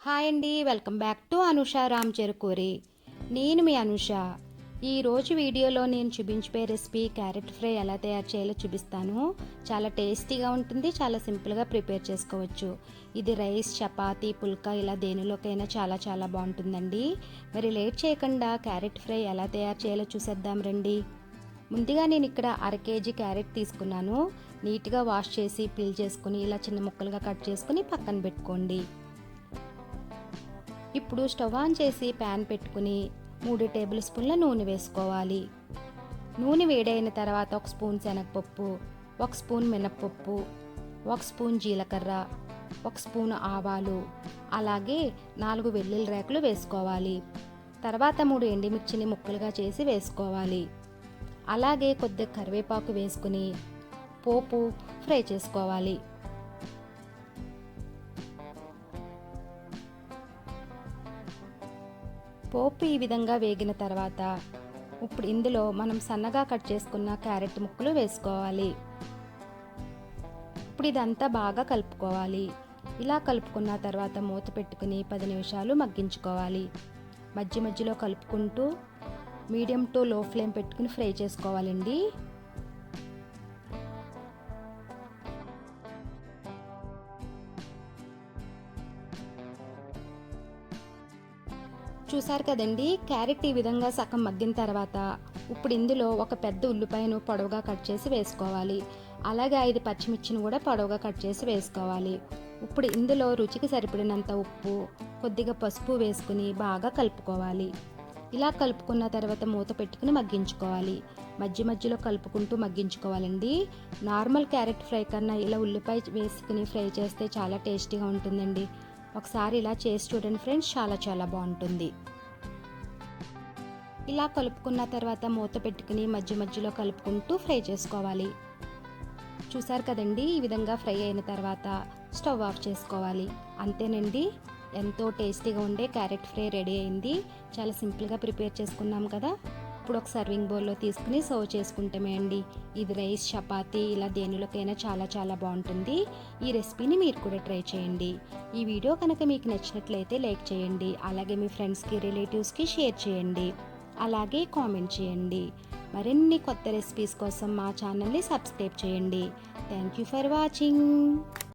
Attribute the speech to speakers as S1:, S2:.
S1: Hi అండి, welcome back to Anusha Ram Cherukuri. నేను మీ అనుష. ఈరోజు వీడియోలో నేను చూపించే రెసిపీ క్యారెట్ ఫ్రై ఎలా తయారు చేయాలో చూపిస్తాను. చాలా టేస్టీగా ఉంటుంది, చాలా సింపుల్గా ప్రిపేర్ చేసుకోవచ్చు. ఇది రైస్, చపాతీ, పుల్కా ఇలా దేనిలోకైనా చాలా చాలా బాగుంటుందండి. మరి లేట్ చేయకుండా క్యారెట్ ఫ్రై ఎలా తయారు చేయాలో చూసేద్దాం రండి. ముందుగా నేను ఇక్కడ 1/2 కేజీ క్యారెట్ తీసుకున్నాను. నీట్గా వాష్ చేసి పీల్ చేసుకుని ఇలా చిన్న ముక్కలుగా కట్ చేసుకుని పక్కన పెట్టుకోండి. ఇప్పుడు స్టవ్ ఆన్ చేసి ప్యాన్ పెట్టుకుని 3 టేబుల్ స్పూన్ల నూనె వేసుకోవాలి. నూనె వేడైన తర్వాత 1 స్పూన్ శనగపప్పు, 1 స్పూన్ మినప్పప్పు, 1 స్పూన్ జీలకర్ర, 1 స్పూన్ ఆవాలు, అలాగే 4 వెల్లుల్లి రేకులు వేసుకోవాలి. తర్వాత 3 ఎండుమిర్చిని ముక్కలుగా చేసి వేసుకోవాలి. అలాగే కొద్దిగా కరివేపాకు వేసుకుని పోపు ఫ్రై చేసుకోవాలి. పోపు ఈ విధంగా వేగిన తర్వాత ఇప్పుడు ఇందులో మనం సన్నగా కట్ చేసుకున్న క్యారెట్ ముక్కలు వేసుకోవాలి. ఇప్పుడు ఇదంతా బాగా కలుపుకోవాలి. ఇలా కలుపుకున్న తర్వాత మూత పెట్టుకుని 10 నిమిషాలు మగ్గించుకోవాలి. మధ్య మధ్యలో కలుపుకుంటూ మీడియం టు లో ఫ్లేమ్ పెట్టుకుని ఫ్రై చేసుకోవాలండి. చూసారు కదండి, క్యారెట్ ఈ విధంగా సగం మగ్గిన తర్వాత ఇప్పుడు ఇందులో ఒక పెద్ద ఉల్లిపాయను పొడవుగా కట్ చేసి వేసుకోవాలి. అలాగే 5 పచ్చిమిర్చిని కూడా పొడవుగా కట్ చేసి వేసుకోవాలి. ఇప్పుడు ఇందులో రుచికి సరిపడినంత ఉప్పు, కొద్దిగా పసుపు వేసుకుని బాగా కలుపుకోవాలి. ఇలా కలుపుకున్న తర్వాత మూత పెట్టుకుని మగ్గించుకోవాలి. మధ్య మధ్యలో కలుపుకుంటూ మగ్గించుకోవాలండి. నార్మల్ క్యారెట్ ఫ్రై కన్నా ఇలా ఉల్లిపాయ వేసుకుని ఫ్రై చేస్తే చాలా టేస్టీగా ఉంటుందండి. ఒకసారి ఇలా చేసి చూడండి ఫ్రెండ్స్, చాలా చాలా బాగుంటుంది. ఇలా కలుపుకున్న తర్వాత మూత పెట్టుకుని మధ్య మధ్యలో కలుపుకుంటూ ఫ్రై చేసుకోవాలి. చూసారు కదండి, ఈ విధంగా ఫ్రై అయిన తర్వాత స్టవ్ ఆఫ్ చేసుకోవాలి. అంతేనండి, ఎంతో టేస్టీగా ఉండే క్యారెట్ ఫ్రై రెడీ అయింది. చాలా సింపుల్గా ప్రిపేర్ చేసుకున్నాం కదా. ఇప్పుడు ఒక సర్వింగ్ బౌల్లో తీసుకుని సర్వ్ చేసుకుంటామే అండి. ఇది రైస్, చపాతీ ఇలా దేనిలోకైనా చాలా చాలా బాగుంటుంది. ఈ రెసిపీని మీరు కూడా ట్రై చేయండి. ఈ వీడియో కనుక మీకు నచ్చినట్లయితే లైక్ చేయండి. అలాగే మీ ఫ్రెండ్స్కి, రిలేటివ్స్కి షేర్ చేయండి. అలాగే కామెంట్ చేయండి. మరిన్ని కొత్త రెసిపీస్ కోసం మా ఛానల్ని సబ్స్క్రైబ్ చేయండి. Thank you for watching.